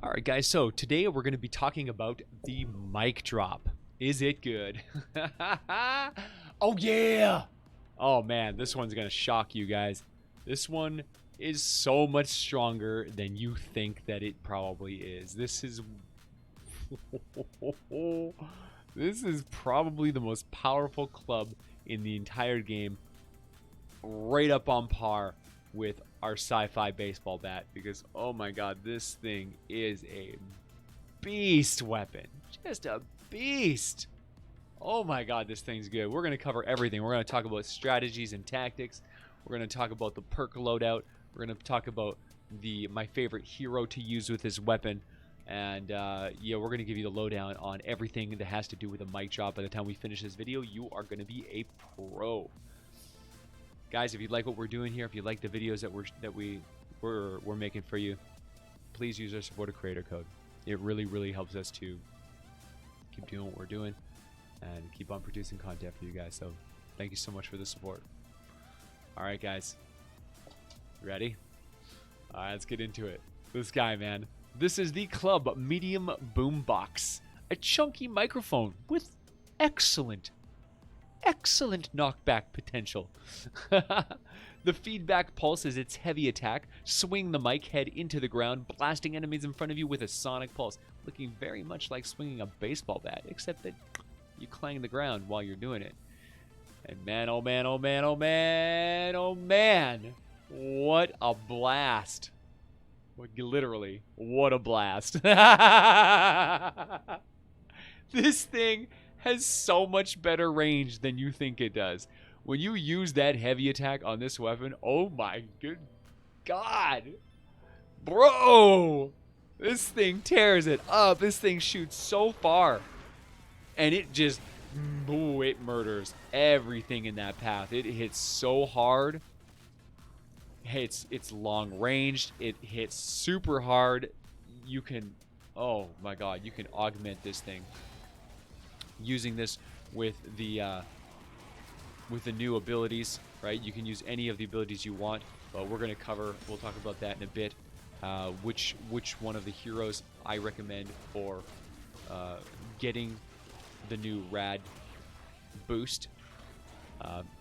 Alright guys, so today we're going to be talking about the mic drop. Is it good? Oh yeah! Oh man, this one's going to shock you guys. This one is so much stronger than you think that it probably is. This is this is probably the most powerful club in the entire game, right up on par with our sci-fi baseball bat, because oh my god, this thing is a beast weapon. Just a beast. Oh my god, this thing's good. We're going to cover everything. We're going to talk about strategies and tactics. We're going to talk about the perk loadout. We're going to talk about my favorite hero to use with this weapon. And yeah, we're going to give you the lowdown on everything that has to do with a mic drop. By the time we finish this video, you are going to be a pro. Guys, if you like what we're doing here, if you like the videos that we're making for you, please use our supporter creator code. It really helps us to keep doing what we're doing and keep on producing content for you guys. So thank you so much for the support. All right, guys, ready? All right, let's get into it. This guy, man. This is the Club Medium Boombox, a chunky microphone with excellent knockback potential. The feedback pulse is its heavy attack. Swing the mic head into the ground, blasting enemies in front of you with a sonic pulse, looking very much like swinging a baseball bat, except that you clang the ground while you're doing it. And man, oh man, oh man, oh man, oh man, what a blast. Literally, what a blast. This thing has so much better range than you think it does. When you use that heavy attack on this weapon, oh my good god. Bro, this thing tears it up. This thing shoots so far. And it just, ooh, it murders everything in that path. It hits so hard. It's long ranged. It hits super hard. You can, oh my god, you can augment this thing using this with the new abilities, right? You can use any of the abilities you want, but we'll talk about that in a bit. Which one of the heroes I recommend for getting the new rad boost.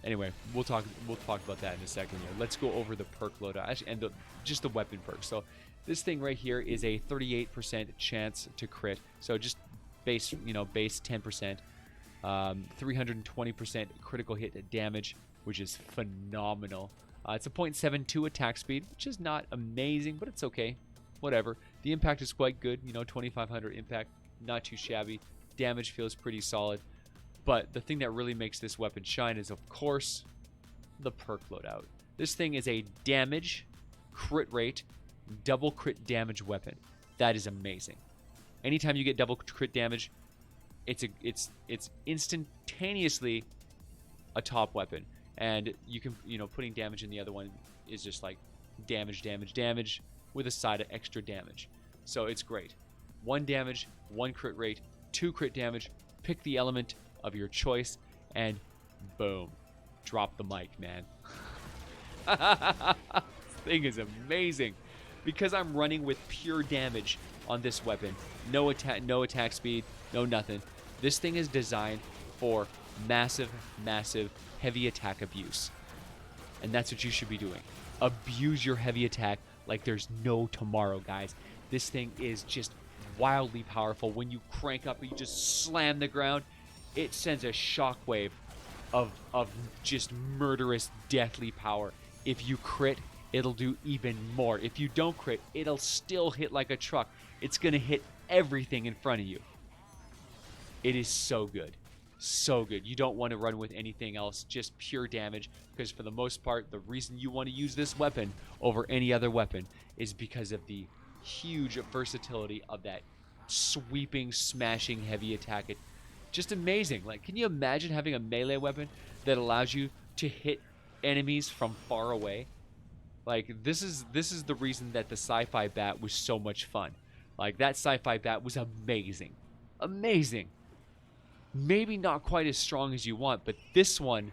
Anyway, we'll talk about that in a second here. Let's go over the perk loadout and just the weapon perk. So this thing right here is a 38% chance to crit. So just base 10%, 320% critical hit damage, which is phenomenal. It's a 0.72 attack speed, which is not amazing, but it's okay. Whatever. The impact is quite good. 2,500 impact, not too shabby. Damage feels pretty solid. But the thing that really makes this weapon shine is, of course, the perk loadout. This thing is a damage, crit rate, double crit damage weapon. That is amazing. Anytime you get double crit damage, it's instantaneously a top weapon. And you can, putting damage in the other one is just like damage with a side of extra damage. So it's great. 1 damage, 1 crit rate, 2 crit damage. Pick the element of your choice, and boom, drop the mic, man. This thing is amazing because I'm running with pure damage on this weapon. No attack speed, no nothing. This thing is designed for massive heavy attack abuse, and that's what you should be doing. Abuse your heavy attack like there's no tomorrow, guys. This thing is just wildly powerful. When you crank up and you just slam the ground, it sends a shockwave of just murderous, deathly power. If you crit, it'll do even more. If you don't crit, it'll still hit like a truck. It's going to hit everything in front of you. It is so good. So good. You don't want to run with anything else, just pure damage, because for the most part, the reason you want to use this weapon over any other weapon is because of the huge versatility of that sweeping, smashing, heavy attack. It's just amazing. Like, can you imagine having a melee weapon that allows you to hit enemies from far away? Like, this is the reason that the sci-fi bat was so much fun. Like, that sci-fi bat was amazing. Amazing. Maybe not quite as strong as you want, but this one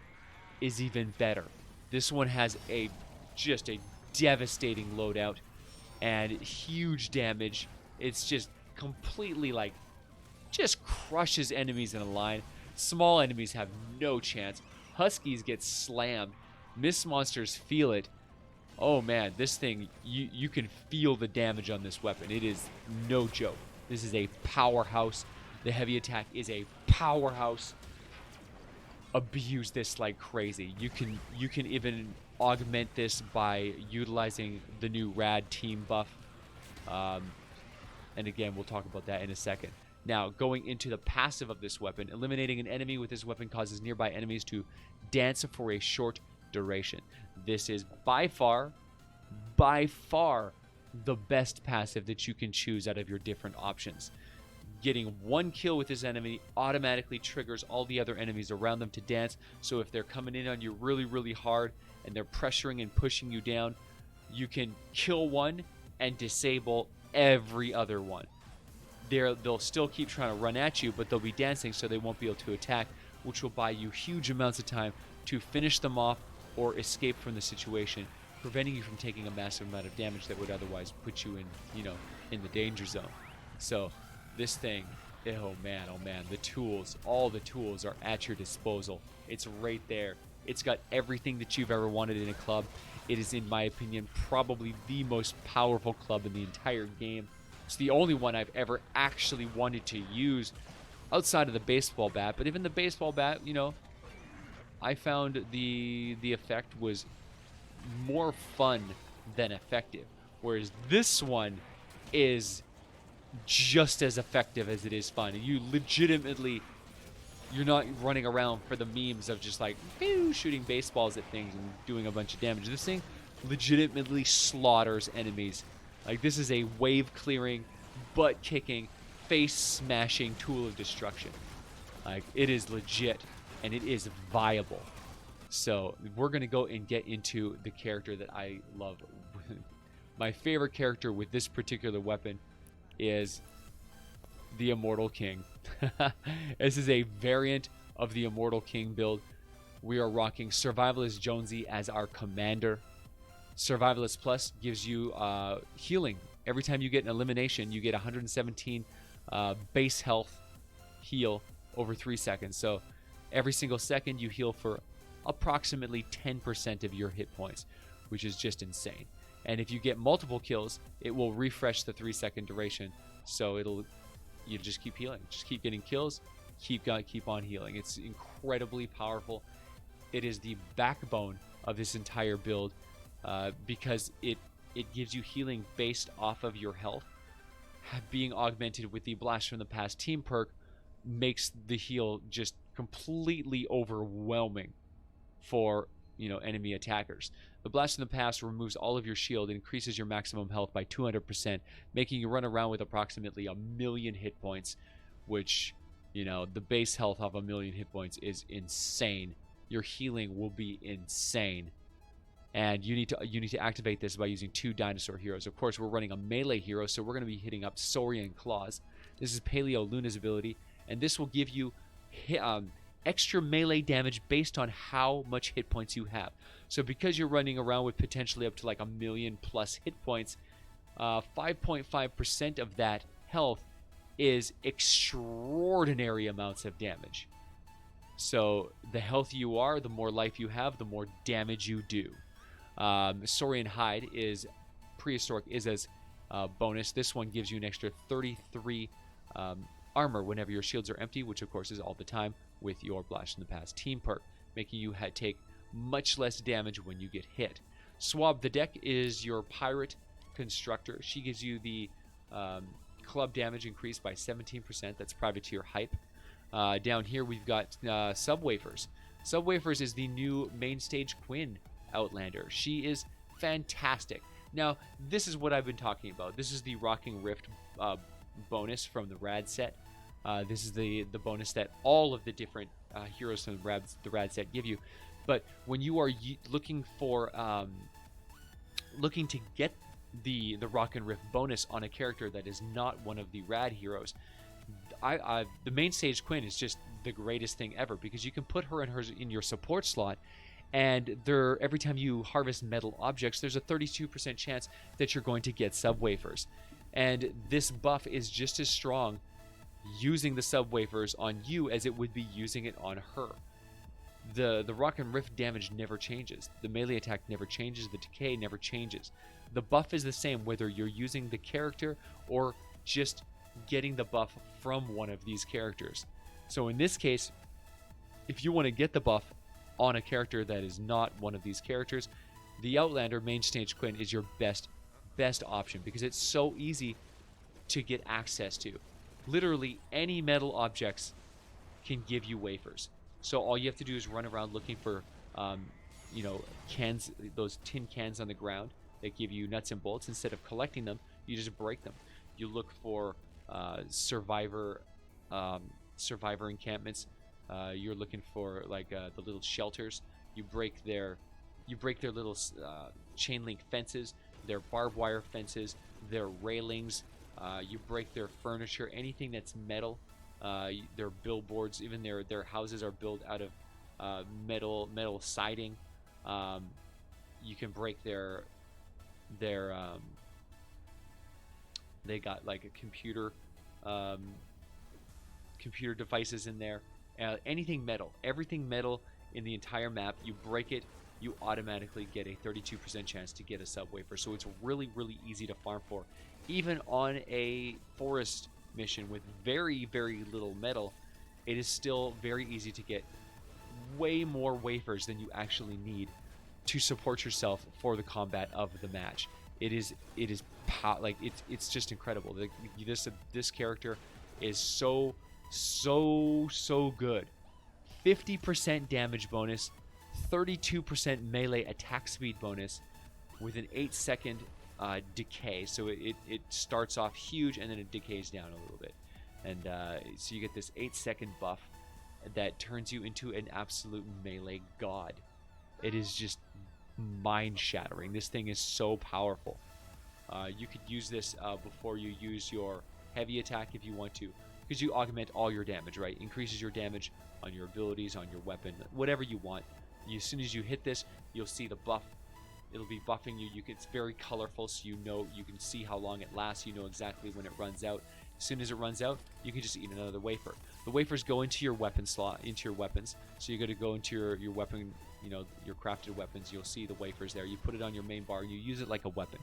is even better. This one has just a devastating loadout and huge damage It's just completely like, just crushes enemies in a line. Small enemies have no chance. Huskies get slammed. Mist monsters feel it. Oh man, this thing, you can feel the damage on this weapon. It is no joke. This is a powerhouse. The heavy attack is a powerhouse. Abuse this like crazy. You can even augment this by utilizing the new rad team buff. And again, we'll talk about that in a second. Now, going into the passive of this weapon, eliminating an enemy with this weapon causes nearby enemies to dance for a short duration. This is by far the best passive that you can choose out of your different options. Getting one kill with this enemy automatically triggers all the other enemies around them to dance. So if they're coming in on you really, really hard and they're pressuring and pushing you down, you can kill one and disable every other one. They'll still keep trying to run at you, but they'll be dancing so they won't be able to attack, which will buy you huge amounts of time to finish them off or escape from the situation, preventing you from taking a massive amount of damage that would otherwise put you in, in the danger zone. So this thing, oh man, the tools, all the tools are at your disposal. It's right there. It's got everything that you've ever wanted in a club. It is, in my opinion, probably the most powerful club in the entire game. It's the only one I've ever actually wanted to use outside of the baseball bat. But even the baseball bat, I found the effect was more fun than effective. Whereas this one is just as effective as it is fun. You legitimately, you're not running around for the memes of just like shooting baseballs at things and doing a bunch of damage. This thing legitimately slaughters enemies. Like, this is a wave clearing, butt kicking, face smashing tool of destruction. Like, it is legit and it is viable. So we're gonna go and get into the character that I love. My favorite character with this particular weapon is the Immortal King. This is a variant of the Immortal King build. We are rocking Survivalist Jonesy as our commander. Survivalist Plus gives you healing. Every time you get an elimination, you get 117 base health heal over 3 seconds. So every single second you heal for approximately 10% of your hit points, which is just insane. And if you get multiple kills, it will refresh the 3-second duration. So you just keep healing, just keep getting kills, keep on healing. It's incredibly powerful. It is the backbone of this entire build because it gives you healing based off of your health. Being augmented with the Blast from the Past team perk makes the heal just completely overwhelming for enemy attackers. The Blast from the Past removes all of your shield and increases your maximum health by 200%, making you run around with approximately 1,000,000 hit points, which, the base health of 1,000,000 hit points is insane. Your healing will be insane. And you need to activate this by using 2 dinosaur heroes. Of course, we're running a melee hero, so we're going to be hitting up Saurian Claws. This is Paleo Luna's ability, and this will give you extra melee damage based on how much hit points you have. So because you're running around with potentially up to like 1,000,000 plus hit points, 5.5% of that health is extraordinary amounts of damage. So the healthier you are, the more life you have, the more damage you do. Saurian Hide is prehistoric as bonus. This one gives you an extra 33 armor whenever your shields are empty, which of course is all the time with your Blast from the Past team perk, making you take much less damage when you get hit. Swab the Deck is your pirate constructor. She gives you the club damage increased by 17%. That's privateer hype. Down here we've got Subwafers. Subwafers is the new main stage Quinn Outlander. She is fantastic. Now, this is what I've been talking about. This is the Rocking Rift bonus from the Rad set. This is the bonus that all of the different heroes from the Rad set give you. But when you are looking to get the Rock and Rift bonus on a character that is not one of the Rad heroes, the main stage Quinn is just the greatest thing ever, because you can put her in your support slot, and every time you harvest metal objects, there's a 32% chance that you're going to get Subwafers. And this buff is just as strong using the sub wafers on you as it would be using it on her. The rock and rift damage never changes. The melee attack never changes. The decay never changes. The buff is the same whether you're using the character or just getting the buff from one of these characters. So in this case, if you want to get the buff on a character that is not one of these characters, the Outlander main stage Quinn is your best option because it's so easy to get access to. Literally any metal objects can give you wafers. So all you have to do is run around looking for, cans, those tin cans on the ground that give you nuts and bolts. Instead of collecting them, you just break them. You look for survivor encampments. You're looking for like the little shelters. You break their little chain link fences, their barbed wire fences, their railings. You break their furniture, anything that's metal. Their billboards, even their houses are built out of metal siding. You can break their they got like a computer devices in there. Anything metal, everything metal in the entire map, you break it, you automatically get a 32% chance to get a sub wafer. So it's really easy to farm for. Even on a forest mission with very little metal, it is still very easy to get way more wafers than you actually need to support yourself for the combat of the match. It's just incredible. This character is so good. 50% damage bonus, 32% melee attack speed bonus with an 8-second decay. So it starts off huge and then it decays down a little bit. And so you get this 8-second buff that turns you into an absolute melee god. It is just mind-shattering. This thing is so powerful. You could use this before you use your heavy attack if you want to, because you augment all your damage, right? Increases your damage on your abilities, on your weapon, whatever you want. As soon as you hit this, you'll see the buff. It'll be buffing you. It's very colorful, so you can see how long it lasts. You know exactly when it runs out. As soon as it runs out, you can just eat another wafer. The wafers go into your weapon slot, into your weapons. So you're going to go into your weapon, your crafted weapons. You'll see the wafers there. You put it on your main bar. You use it like a weapon.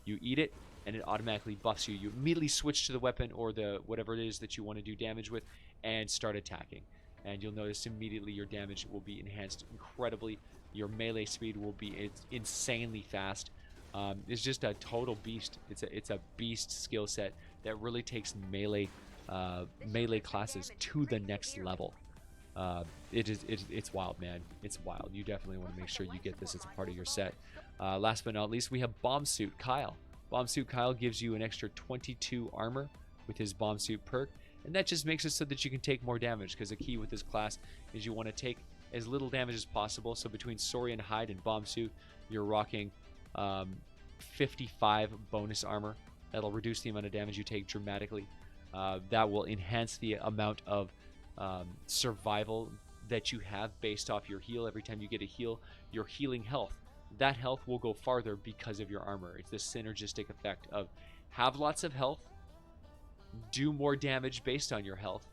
You eat it, and it automatically buffs you. You immediately switch to the weapon or the whatever it is that you want to do damage with, and start attacking. And you'll notice immediately your damage will be enhanced incredibly. Your melee speed will be insanely fast. It's just a total beast. It's a beast skill set that really takes melee classes to the next level. It's wild, man. It's wild. You definitely want to make sure you get this as a part of your set. Last but not least, we have Bomb Suit Kyle. Bomb Suit Kyle gives you an extra 22 armor with his Bomb Suit perk, and that just makes it so that you can take more damage, because the key with this class is you want to take as little damage as possible. So between Saurian Hide and Bomb Suit, you're rocking 55 bonus armor. That'll reduce the amount of damage you take dramatically. That will enhance the amount of survival that you have based off your heal. Every time you get a heal, you're healing health. That health will go farther because of your armor. It's this synergistic effect of have lots of health, do more damage based on your health,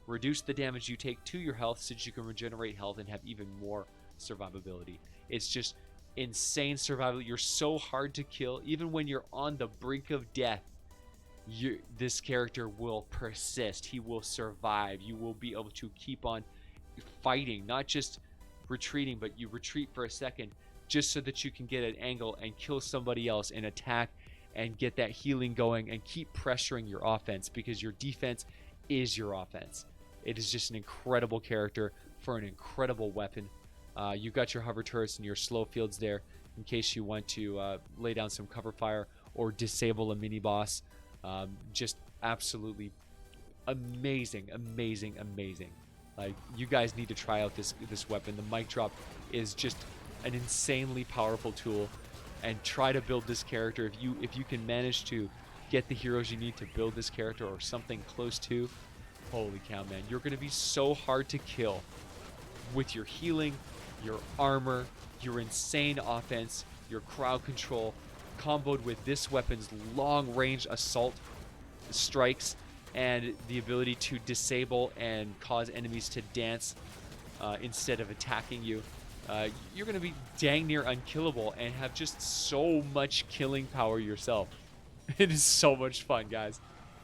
reduce the damage you take to your health so that you can regenerate health and have even more survivability. It's just insane survival. You're so hard to kill. Even when you're on the brink of death, this character will persist. He will survive. You will be able to keep on fighting, not just retreating, but you retreat for a second just so that you can get an angle and kill somebody else and attack and get that healing going and keep pressuring your offense, because your defense is your offense. It is just an incredible character for an incredible weapon. You've got your hover turrets and your slow fields there in case you want to lay down some cover fire or disable a mini boss. Just absolutely amazing. Like, you guys need to try out this weapon. The mic drop is just an insanely powerful tool, and try to build this character. If you can manage to get the heroes you need to build this character or something close to, holy cow, man, you're going to be so hard to kill with your healing, your armor, your insane offense, your crowd control. comboed with this weapon's long-range assault strikes and the ability to disable and cause enemies to dance instead of attacking you, you're going to be dang near unkillable and have just so much killing power yourself. It is so much fun, guys.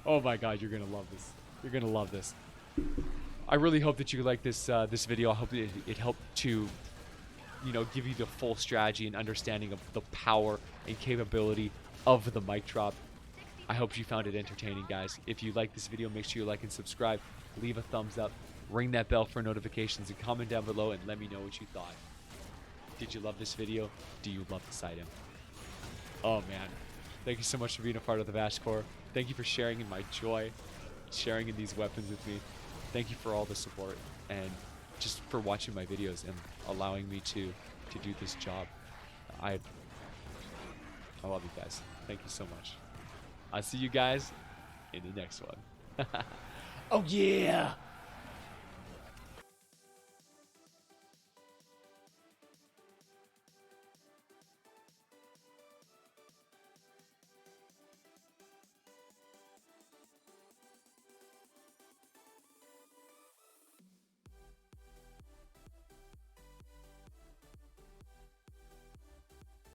Oh my god, you're going to love this. You're going to love this. I really hope that you like this this video. I hope it helped to, you know, give you the full strategy and understanding of the power and capability of the mic drop. I hope you found it entertaining, guys. If you like this video, make sure you like and subscribe. Leave a thumbs up. Ring that bell for notifications and comment down below and let me know what you thought. Did you love this video? Do you love this item? Oh, man. Thank you so much for being a part of the VASH Corps. Thank you for sharing in my joy, sharing in these weapons with me. Thank you for all the support and just for watching my videos and allowing me to do this job. I love you guys. Thank you so much. I'll see you guys in the next one. Oh yeah!